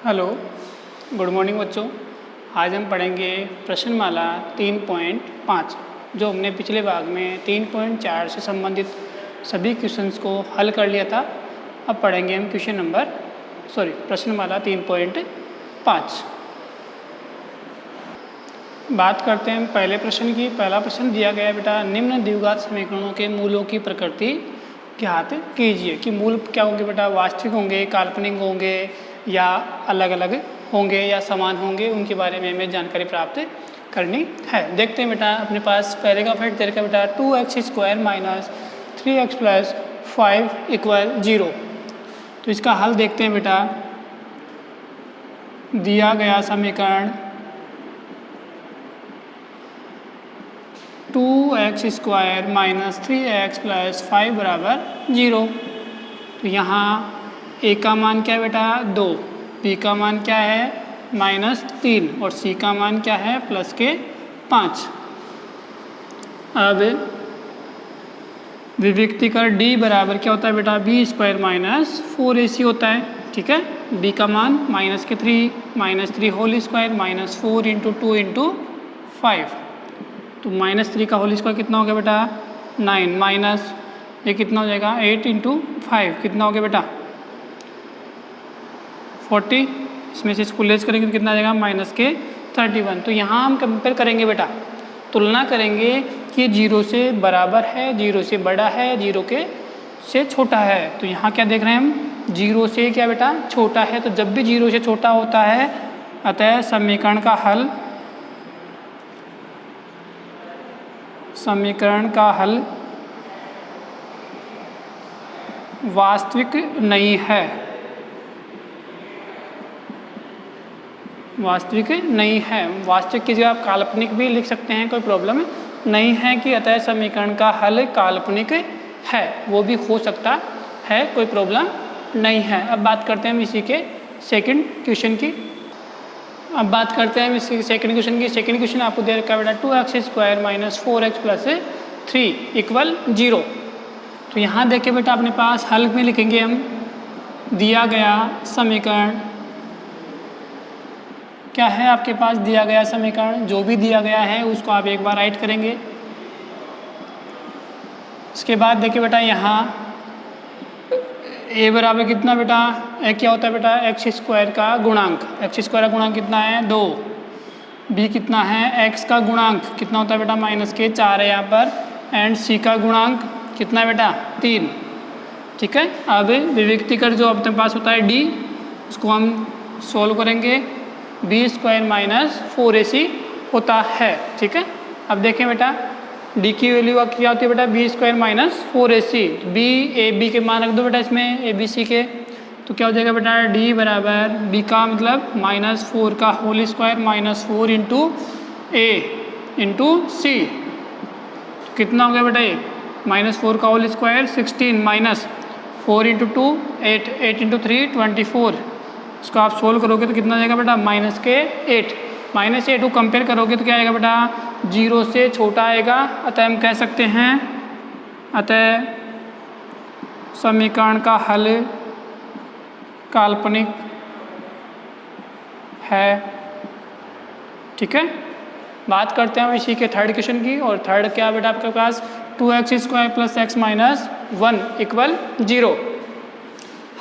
Hello, good morning बच्चों। आज हम पढ़ेंगे प्रश्नमाला 3.5 जो हमने पिछले भाग में 3.4 से संबंधित सभी क्वेश्चंस को हल कर लिया था। अब पढ़ेंगे हम प्रश्नमाला 3.5। बात करते हैं हम पहले प्रश्न की। पहला प्रश्न दिया गया है बेटा, निम्न द्विघात समीकरणों के मूलों की प्रकृति ज्ञात कीजिए। कि मूल क्या होंगे बेटा, वास्तविक होंगे, काल्पनिक होंगे या अलग अलग होंगे या समान होंगे, उनके बारे में हमें जानकारी प्राप्त करनी है। देखते हैं बेटा, अपने पास पहले का फैक्ट दे रखा है बेटा 2x² minus 3x plus 5 equal 0। तो इसका हल देखते हैं बेटा। दिया गया समीकरण 2x² माइनस 3x प्लस 5 बराबर 0। तो यहाँ a का मान क्या है बेटा 2, b का मान क्या है -3 और c का मान क्या है प्लस के 5। अब विविक्ति कर d बराबर क्या होता है बेटा b² माइनस 4ac होता है। ठीक है, b का मान -3 whole square minus 4 into 2 into 5। तो -3 का होल स्क्वायर कितना हो गया बेटा 9 माइनस ये कितना हो जाएगा 8 इंटू 5 कितना हो गया बेटा 40। इसमें से इसको लेस करेंगे तो कितना आ जाएगा -31। तो यहाँ हम कंपेयर करेंगे बेटा, तुलना करेंगे कि 0 से बराबर है, 0 से बड़ा है, 0 के से छोटा है। तो यहाँ क्या देख रहे हैं हम, 0 से क्या बेटा छोटा है। तो जब भी 0 से छोटा होता है अतः समीकरण का हल वास्तविक नहीं है। वास्तविक की जगह आप काल्पनिक भी लिख सकते हैं, कोई प्रॉब्लम नहीं है। कि अतः समीकरण का हल काल्पनिक है, वो भी हो सकता है, कोई प्रॉब्लम नहीं है। अब बात करते हैं हम इसी के सेकंड क्वेश्चन की। सेकंड क्वेश्चन आपको दे रखा है बेटा 2x² minus 4x plus 3 equal 0। तो यहाँ देखिए बेटा, अपने पास हल में लिखेंगे हम दिया गया समीकरण क्या है। आपके पास दिया गया समीकरण जो भी दिया गया है उसको आप एक बार राइट करेंगे। इसके बाद देखिए बेटा, यहाँ a बराबर कितना बेटा, a क्या होता है बेटा x² का गुणांक। x² का गुणांक कितना है 2। b कितना है x का गुणांक कितना होता है बेटा -4 है यहाँ पर। एंड c का गुणांक कितना है बेटा 3। ठीक है, अब विविक्ति कर जो अपने पास होता है d, उसको हम सोल्व करेंगे। b² माइनस 4ac होता है। ठीक है, अब देखें बेटा d की वैल्यू क्या होती है बेटा b² minus 4ac। b a b के मान रख दो बेटा इसमें a b c के। तो क्या हो जाएगा बेटा d बराबर b का मतलब -4 का whole square -4 into a into c। कितना हो गया बेटा ये -4 का whole square 16 minus 4 into 2 8 into 3 24। इसको आप सोल्व करोगे तो कितना जाएगा बेटा -8 को कंपेयर करोगे तो क्या आएगा बेटा 0 से छोटा आएगा। अतः हम कह सकते हैं अतः समीकरण का हल काल्पनिक है। ठीक है, बात करते हैं हम इसी के थर्ड क्वेश्चन की। और थर्ड क्या बेटा आपके पास 2x² plus x minus 1 equal 0।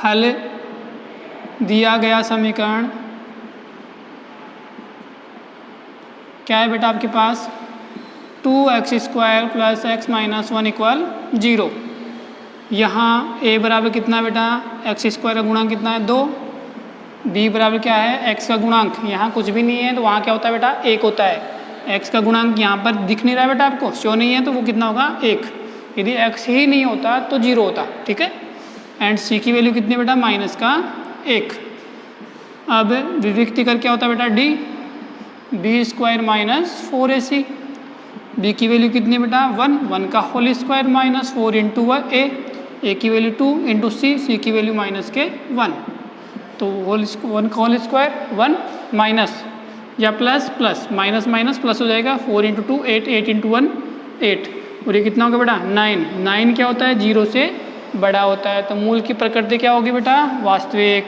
हल दिया गया समीकरण क्या है बेटा आपके पास 2x² plus x minus 1 equal 0। यहाँ a बराबर कितना बेटा x² का गुणांक कितना है 2। b बराबर क्या है x का गुणांक, यहाँ कुछ भी नहीं है तो वहाँ क्या होता है बेटा 1 होता है। x का गुणांक यहाँ पर दिख नहीं रहा है बेटा आपको, शो नहीं है, तो वो कितना होगा 1। यदि x ही नहीं होता तो 0 होता। ठीक है, एंड c की वैल्यू कितनी बेटा -1। अब विविक्ति कर क्या होता है बेटा d b² minus 4ac। b की वैल्यू कितनी बेटा 1 का होल स्क्वायर -4 इंटू a की वैल्यू 2 इंटू c की वैल्यू -1। तो 1 का होल स्क्वायर 1 माइनस या प्लस माइनस प्लस हो जाएगा 4 इंटू 2 8 इंटू 1 8। और ये कितना होगा बेटा 9 क्या होता है 0 से बड़ा होता है। तो मूल की प्रकृति क्या होगी बेटा वास्तविक।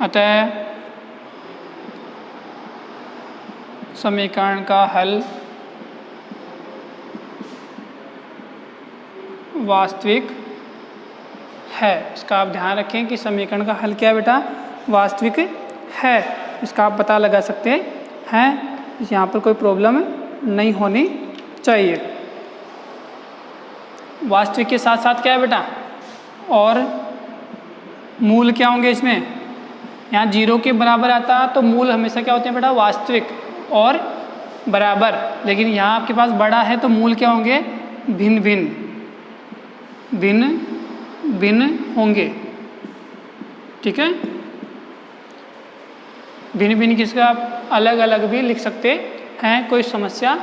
अतः समीकरण का हल वास्तविक है। इसका आप ध्यान रखें कि समीकरण का हल क्या है बेटा, वास्तविक है। इसका आप पता लगा सकते हैं। यहाँ पर कोई प्रॉब्लम नहीं होनी चाहिए। वास्तविक के साथ साथ क्या है बेटा, और मूल क्या होंगे इसमें, यहाँ 0 के बराबर आता तो मूल हमेशा क्या होते हैं बेटा, वास्तविक और बराबर। लेकिन यहाँ आपके पास बड़ा है तो मूल क्या होंगे, भिन्न भिन्न होंगे। ठीक है, भिन्न भिन्न किसका आप अलग अलग भी लिख सकते हैं, कोई समस्या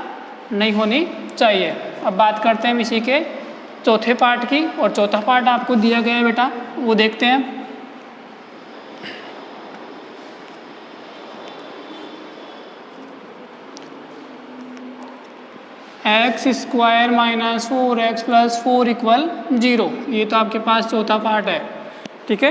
नहीं होनी चाहिए। अब बात करते हैं इसी के चौथे पार्ट की, और चौथा पार्ट आपको दिया गया है बेटा, वो देखते हैं। x² - 4x + 4 = 0। ये तो आपके पास चौथा पार्ट है। ठीक है,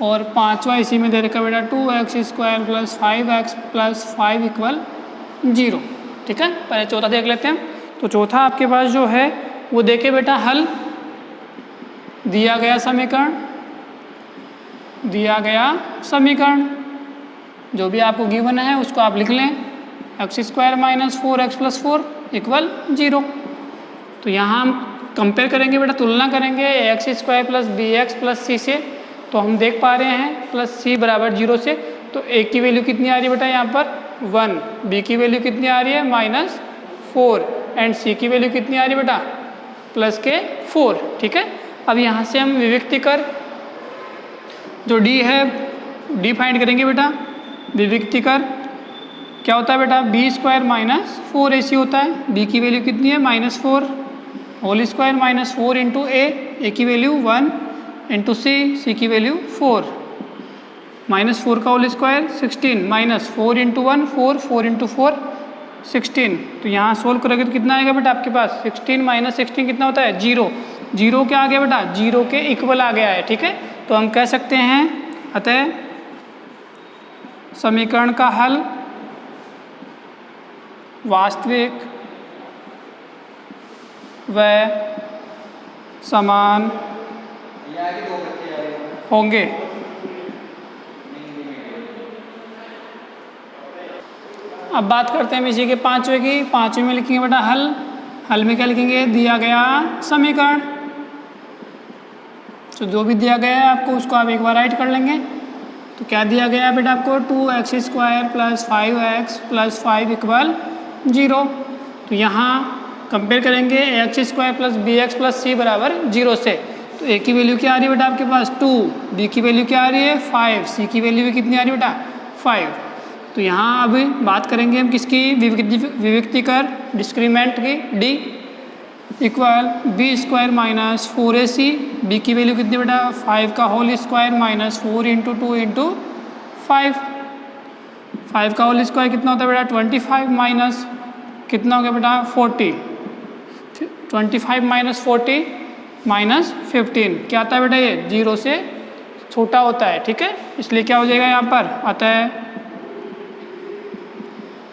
और पांचवा इसी में दे रखा बेटा 2x² + 5x + 5 = 0। ठीक है, पहले चौथा देख लेते हैं। तो चौथा आपके पास जो है वो देखे बेटा, हल दिया गया समीकरण जो भी आपको गिवन है उसको आप लिख लें, x² - 4x + 4 = 0। तो यहाँ हम कंपेयर करेंगे बेटा, तुलना करेंगे x² + bx + c से। तो हम देख पा रहे हैं +c = 0 से, तो a की वैल्यू कितनी आ रही है बेटा यहाँ पर 1, b की वैल्यू कितनी आ रही है -4, एंड c की वैल्यू कितनी आ रही है बेटा +4। ठीक है, अब यहाँ से हम विविक्ति कर जो d है d फाइंड करेंगे बेटा। विविक्ति कर क्या होता है बेटा, b² - 4ac होता है। b की वैल्यू कितनी है -4, होल स्क्वायर -4 × a की वैल्यू 1 × c की वैल्यू 4, -4 का होल स्क्वायर 16, -4 × 1 4, 4 × 4 16। तो यहाँ सोल्व करोगे तो कितना आएगा बेटा आपके पास, 16 - 16 कितना होता है 0। 0 क्या आ गया बेटा, 0 के इक्वल आ गया है। ठीक है, तो हम कह सकते हैं अतः समीकरण का हल वास्तविक व समान होंगे। अब बात करते हैं इसी के पांचवे की। पांचवे में लिखेंगे बेटा हल में क्या लिखेंगे, दिया गया समीकरण। तो जो भी दिया गया है आपको उसको आप एक बार राइट कर लेंगे। तो क्या दिया गया है बेटा आपको, 2x² + 5x + 5 = 0। तो यहाँ कंपेयर करेंगे x² + bx + c = 0 से। तो a की वैल्यू क्या आ रही है बेटा आपके पास 2, b की वैल्यू क्या आ रही है 5, c की वैल्यू भी कितनी आ रही है बेटा 5। तो यहाँ अब बात करेंगे हम किसकी, विविक्ति कर डिस्क्रीमेंट की d = b² - 4ac। b की वैल्यू कितनी बेटा 5 का होल स्क्वायर -4 × 2 × 5। 5 का होल स्क्वायर कितना होता है बेटा 25, माइनस कितना हो गया बेटा 40। 25 - 40 -15 क्या आता है बेटा, ये 0 से छोटा होता है। ठीक है, इसलिए क्या हो जाएगा यहाँ पर, अतः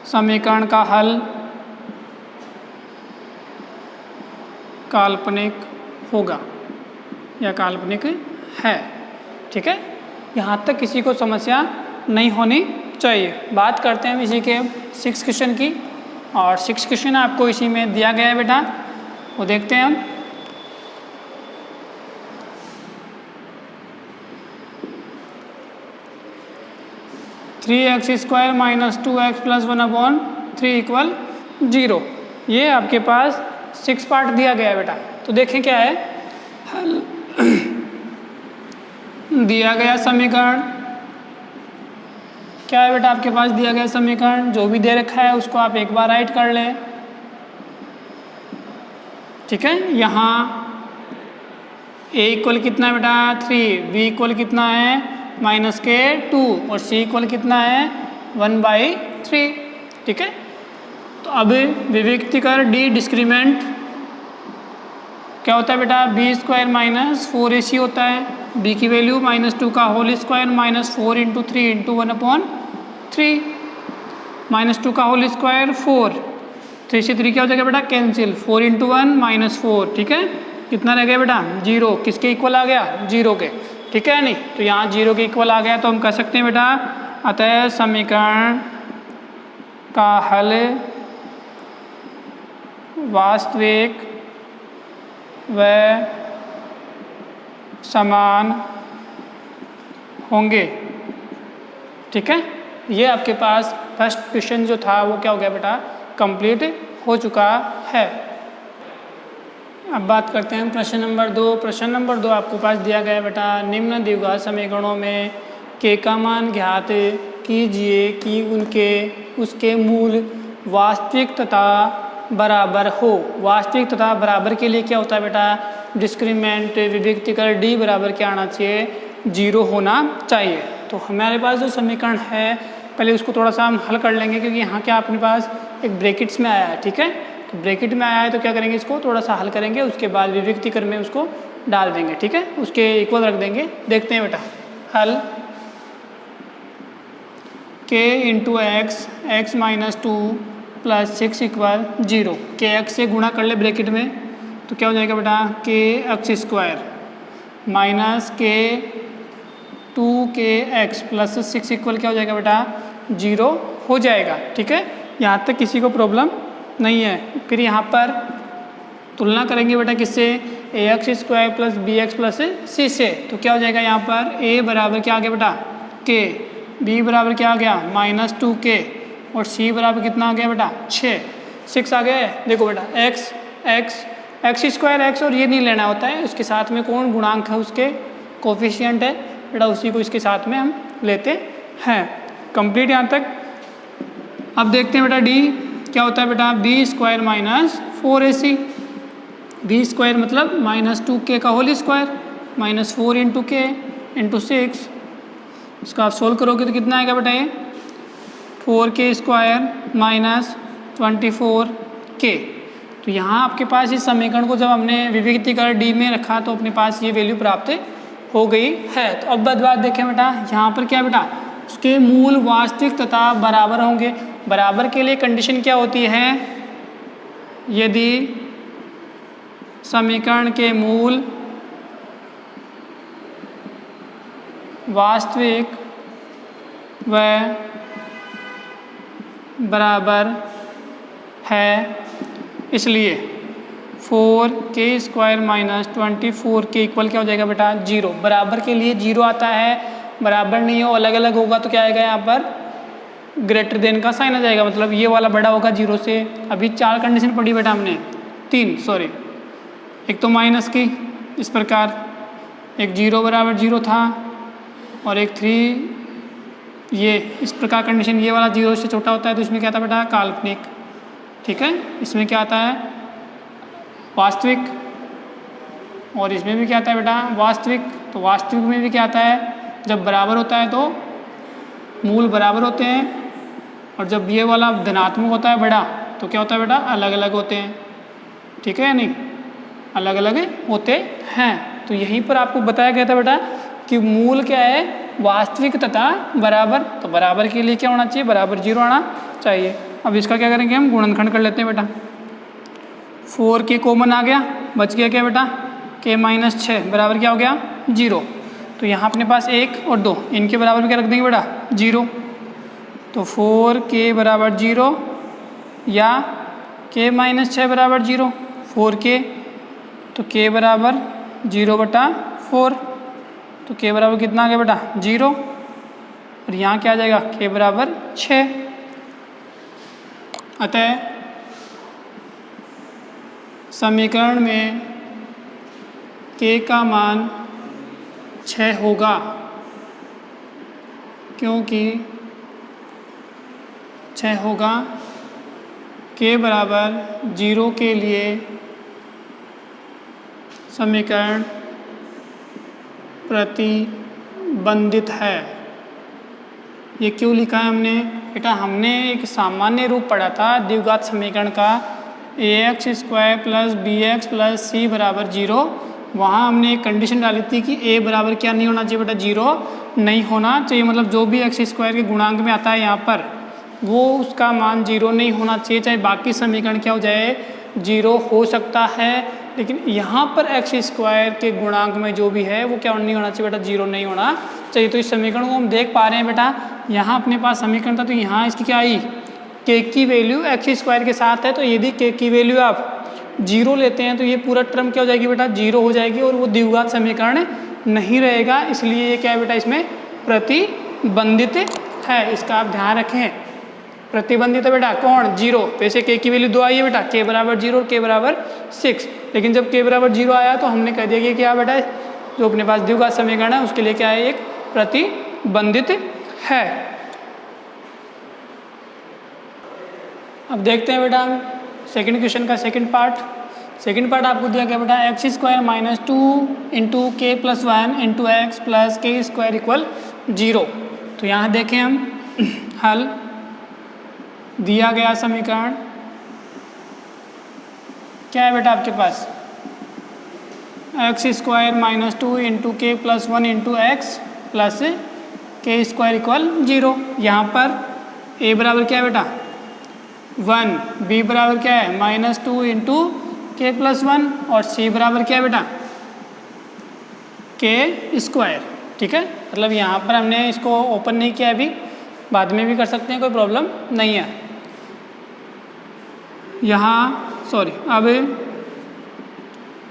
समीकरण का हल काल्पनिक होगा या काल्पनिक है। ठीक है, यहाँ तक किसी को समस्या नहीं होनी चाहिए। बात करते हैं इसी के 6 क्वेश्चन की, और 6 क्वेश्चन आपको इसी में दिया गया है बेटा, वो देखते हैं हम। (3x² - 2x + 1/3 = 0). ये आपके पास 6 पार्ट दिया गया है बेटा। तो देखें क्या है, हल दिया गया समीकरण क्या है बेटा आपके पास, दिया गया समीकरण जो भी दे रखा है उसको आप एक बार राइट कर लें। ठीक है, यहाँ a इक्वल कितना है बेटा 3, b इक्वल कितना है -2, और c इक्वल कितना है 1/3। ठीक है, तो अब विविक्ति कर d डिस्क्रीमेंट क्या होता है बेटा, बी स्क्वायर माइनस 4ac होता है, b की वैल्यू -2 का होल स्क्वायर -4 × 3 × 1/3, -2 का होल स्क्वायर 4, 3 से 3 क्या हो जाएगा बेटा, कैंसिल, 4 × 1 -4, ठीक है। कितना रह गया बेटा, 0, किसके इक्वल आ गया, 0 के, ठीक है नहीं। तो यहाँ 0 के इक्वल आ गया, तो हम कह सकते हैं बेटा अतः समीकरण का हल वास्तविक व समान होंगे, ठीक है। ये आपके पास फर्स्ट क्वेश्चन जो था वो क्या हो गया बेटा, कंप्लीट हो चुका है। अब बात करते हैं प्रश्न नंबर 2। प्रश्न नंबर 2 आपको पास दिया गया है बेटा, निम्न द्विघात समीकरणों में के का मान ज्ञात कीजिए कि उसके मूल वास्तविक तथा बराबर हो। वास्तविक तथा बराबर के लिए क्या होता है बेटा, डिस्क्रिमिनेंट विभक्ति कर डी बराबर क्या आना चाहिए, 0 होना चाहिए। तो हमारे पास जो समीकरण है पहले उसको थोड़ा सा हम हल कर लेंगे, क्योंकि यहाँ क्या अपने पास एक ब्रैकेट्स में आया है, ठीक है। तो ब्रैकेट में आया है तो क्या करेंगे, इसको थोड़ा सा हल करेंगे, उसके बाद विभक्ति कर में उसको डाल देंगे, ठीक है, उसके इक्वल रख देंगे। देखते हैं बेटा हल, k × x -2 + 6 = 0। के एक्स से गुणा कर ले ब्रैकेट में, तो क्या हो जाएगा बेटा, kx² minus k 2kx + 6 equal क्या हो जाएगा बेटा, 0 हो जाएगा, ठीक है। यहाँ तक किसी को प्रॉब्लम नहीं है। फिर यहाँ पर तुलना करेंगे बेटा किससे, ax² + bx + c से, तो क्या हो जाएगा यहाँ पर a बराबर क्या आ गया बेटा, k, b बराबर क्या आ गया, -2k, और c बराबर कितना आ गया बेटा, 6 आ गया है। देखो बेटा x² और ये नहीं लेना होता है, उसके साथ में कौन गुणांक है, उसके कोफिशिएंट है बेटा, उसी को इसके साथ में हम लेते हैं। कंप्लीट यहाँ तक। अब देखते हैं बेटा d क्या होता है बेटा, b² - 4ac, b² मतलब -2k का होल स्क्वायर -4 × k × 6, इसका आप सोल्व करोगे तो कितना आएगा बेटा, ये 4k² - 24k। तो यहाँ आपके पास इस समीकरण को जब हमने विभक्ति कर डी में रखा तो अपने पास ये वैल्यू प्राप्त हो गई है। तो अब बात देखें बेटा, यहाँ पर क्या बेटा, उसके मूल वास्तविक तथा बराबर होंगे। बराबर के लिए कंडीशन क्या होती है, यदि समीकरण के मूल वास्तविक व बराबर है, इसलिए 4k² - 24k इक्वल क्या हो जाएगा बेटा, 0। बराबर के लिए 0 आता है, बराबर नहीं हो अलग अलग होगा तो क्या आएगा यहाँ पर ग्रेटर देन का साइन आ जाएगा, मतलब ये वाला बड़ा होगा 0 से। अभी 4 कंडीशन पढ़ी बेटा हमने, 3 सॉरी, एक तो माइनस की इस प्रकार, एक 0 बराबर 0 था, और एक 3 ये इस प्रकार कंडीशन, ये वाला 0 से छोटा होता है तो इसमें क्या था बेटा, काल्पनिक, ठीक है। इसमें क्या आता है, वास्तविक, और इसमें भी क्या आता है बेटा, वास्तविक। तो वास्तविक में भी क्या आता है, जब बराबर होता है तो मूल बराबर होते हैं, और जब ये वाला धनात्मक होता है बड़ा तो क्या होता है बेटा, अलग अलग होते हैं, ठीक है या नहीं, अलग अलग होते हैं। तो यहीं पर आपको बताया गया था बेटा कि मूल क्या है, वास्तविक तथा बराबर। तो बराबर के लिए क्या होना चाहिए, बराबर 0 आना चाहिए। अब इसका क्या करेंगे, हम गुणनखंड कर लेते हैं बेटा। 4k कॉमन आ गया, बच गया क्या बेटा, k - 6 बराबर क्या हो गया, 0। तो यहाँ अपने पास 1 और 2, इनके बराबर क्या रख देंगे बेटा, 0। तो 4k = 0 या k - 6 = 0, 4k, तो k = 0/4, तो k बराबर कितना आ गया बेटा, 0, और यहाँ क्या आ जाएगा, k = 6। अतः समीकरण में k का मान 6 होगा, क्योंकि 6 होगा, k = 0 के लिए समीकरण प्रतिबंधित है। ये क्यों लिखा है हमने बेटा, हमने एक सामान्य रूप पढ़ा था द्विघात समीकरण का, ax square plus bx plus c बराबर 0, वहाँ हमने एक कंडीशन डाली थी कि a बराबर क्या नहीं होना चाहिए बेटा, 0 नहीं होना चाहिए। मतलब जो भी एक्स स्क्वायर के गुणांक में आता है यहाँ पर, वो उसका मान 0 नहीं होना चाहिए, चाहे बाकी समीकरण क्या हो जाए, 0 हो सकता है। लेकिन यहाँ पर एक्स स्क्वायर के गुणांक में जो भी है वो क्या नहीं होना चाहिए बेटा, 0 नहीं होना चाहिए। तो इस समीकरण को हम देख पा रहे हैं बेटा, यहाँ अपने पास समीकरण था तो यहाँ इसकी क्या आई, के की वैल्यू एक्स स्क्वायर के साथ है, तो यदि के की वैल्यू आप 0 लेते हैं तो ये पूरा टर्म क्या हो जाएगी बेटा, 0 हो जाएगी और वो द्विघात समीकरण नहीं रहेगा। इसलिए ये क्या है बेटा, इसमें प्रतिबंधित है, इसका आप ध्यान रखें। प्रतिबंधित है बेटा कौन, 0। वैसे के की वैल्यू 2 आई है बेटा, के बराबर 0 और के बराबर 6, लेकिन जब के बराबर 0 आया तो हमने कह दिया कि क्या बेटा, जो अपने पास द्विघात समीकरण है उसके लिए क्या है, एक प्रतिबंधित है। अब देखते हैं बेटा हम सेकंड क्वेश्चन का सेकंड पार्ट। सेकंड पार्ट आपको दिया गया बेटा, एक्स स्क्वायर माइनस 2 इंटू के प्लस 1 इंटू एक्स प्लस के स्क्वायर इक्वल 0। तो यहाँ देखें हम हल, दिया गया समीकरण क्या है बेटा आपके पास, एक्स स्क्वायर माइनस 2 इंटू के प्लस 1 इंटू एक्स प्लस के स्क्वायर इक्वल 0। यहाँ पर a बराबर क्या है बेटा, 1, b बराबर क्या है, माइनस 2 इंटू के प्लस 1 और c बराबर क्या है बेटा, के स्क्वायर। ठीक है, मतलब यहाँ पर हमने इसको ओपन नहीं किया अभी, बाद में भी कर सकते हैं, कोई प्रॉब्लम नहीं है। यहाँ अब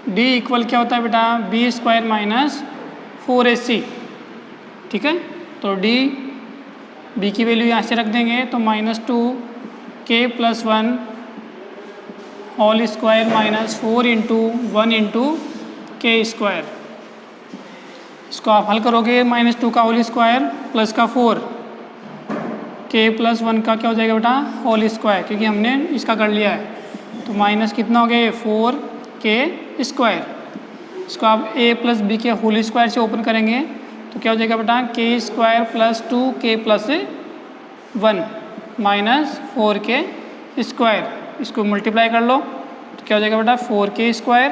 d इक्वल क्या होता है बेटा, बी स्क्वायर माइनस 4ac। ठीक है, तो d b की वैल्यू यहाँ से रख देंगे तो minus 2 K plus 1 whole square minus 4 into 1 into K square. इसको आप हल करोगे, माइनस 2 का होल स्क्वायर प्लस का 4, के प्लस 1 का क्या हो जाएगा बेटा, होल स्क्वायर, क्योंकि हमने इसका कर लिया है। तो माइनस कितना हो गया, 4 के स्क्वायर। इसको आप a प्लस बी के होल स्क्वायर से ओपन करेंगे तो क्या हो जाएगा बेटा, के square plus 2 K plus 1 minus 4 के स्क्वायर। इसको मल्टीप्लाई कर लो तो क्या हो जाएगा बेटा, 4 के स्क्वायर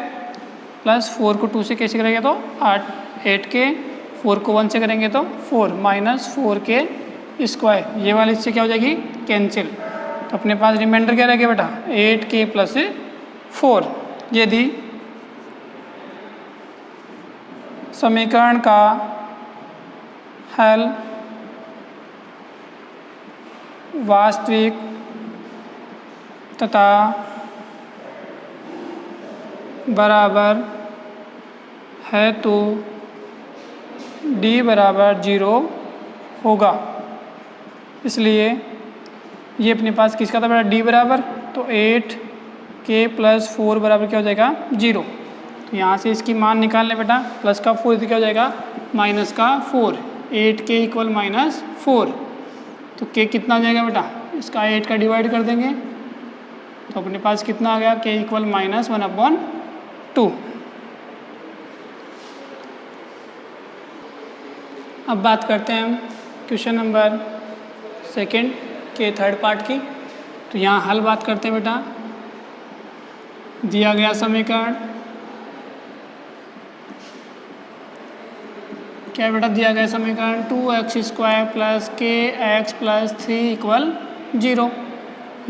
प्लस 4 को 2 से कैसे करेंगे तो 8 के, 4 को 1 से करेंगे तो 4 माइनस 4 के स्क्वायर। ये वाली इससे क्या हो जाएगी, कैंसिल। तो अपने पास रिमाइंडर क्या रह गया बेटा, 8 के प्लस 4। यदि समीकरण का हल वास्तविक तथा बराबर है तो d बराबर 0 होगा। इसलिए ये अपने पास किसका था बेटा, d बराबर, तो 8 के प्लस 4 बराबर क्या हो जाएगा, 0। तो यहाँ से इसकी मान निकाल लें बेटा, प्लस का 4 क्या हो जाएगा, माइनस का 4, 8 के इक्वल माइनस 4। तो के कितना आ जाएगा बेटा, इसका 8 का डिवाइड कर देंगे तो अपने पास कितना आ गया, के इक्वल माइनस 1/2। अब बात करते हैं हम क्वेश्चन नंबर सेकंड के थर्ड पार्ट की। तो यहाँ हल बात करते हैं बेटा, दिया गया समीकरण क्या है बेटा, दिया गया समीकरण 2x स्क्वायर प्लस के एक्स प्लस 3 इक्वल 0।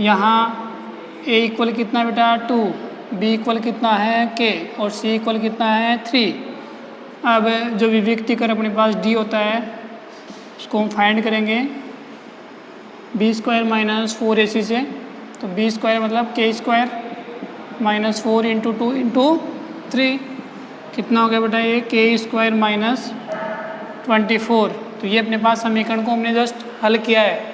यहाँ a इक्वल कितना बेटा, 2, b इक्वल कितना है k और c इक्वल कितना है 3। अब जो विविक्तिकर अपने पास d होता है उसको हम फाइंड करेंगे b स्क्वायर माइनस 4ac से। तो b स्क्वायर मतलब k square minus 4 into 2 into 3 कितना हो गया बेटा, ये के स्क्वायर माइनस 24। तो ये अपने पास समीकरण को हमने जस्ट हल किया है।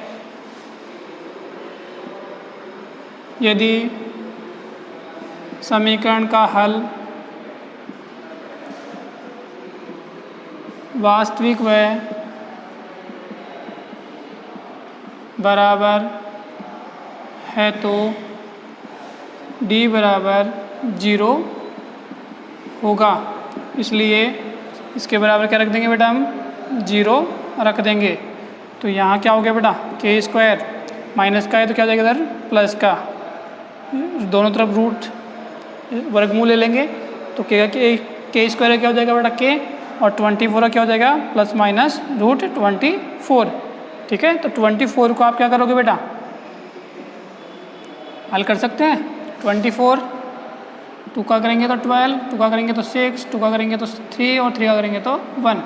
यदि समीकरण का हल वास्तविक व बराबर है तो d बराबर 0 होगा। इसलिए इसके बराबर क्या रख देंगे बेटा, हम 0 रख देंगे। तो यहाँ क्या हो गया बेटा, के स्क्वायर माइनस का है तो क्या हो जाएगा इधर प्लस का, दोनों तरफ रूट वर्गमूल ले लेंगे तो के स्क्वायर क्या हो जाएगा बेटा के, और 24 क्या हो जाएगा प्लस माइनस रूट 24। ठीक है, तो 24 को आप क्या करोगे बेटा, हल कर सकते हैं। 24 2 का करेंगे तो 12, 2 का करेंगे तो 6, 2 का करेंगे तो 3 और 3 का करेंगे तो 1।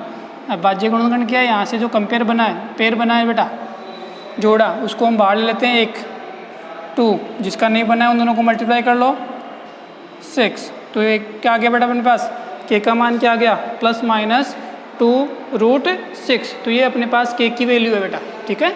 अब बाज्य गुणनखंड क्या है, यहाँ से जो कंपेयर बना है, पेयर बना है बेटा, जोड़ा, उसको हम बाहर ले लेते हैं 1 2, जिसका नहीं बना है उन दोनों को मल्टीप्लाई कर लो 6। तो ये क्या आ गया बेटा अपने पास, के का मान क्या आ गया प्लस माइनस 2 रूट 6। तो ये अपने पास के की वैल्यू है बेटा। ठीक है।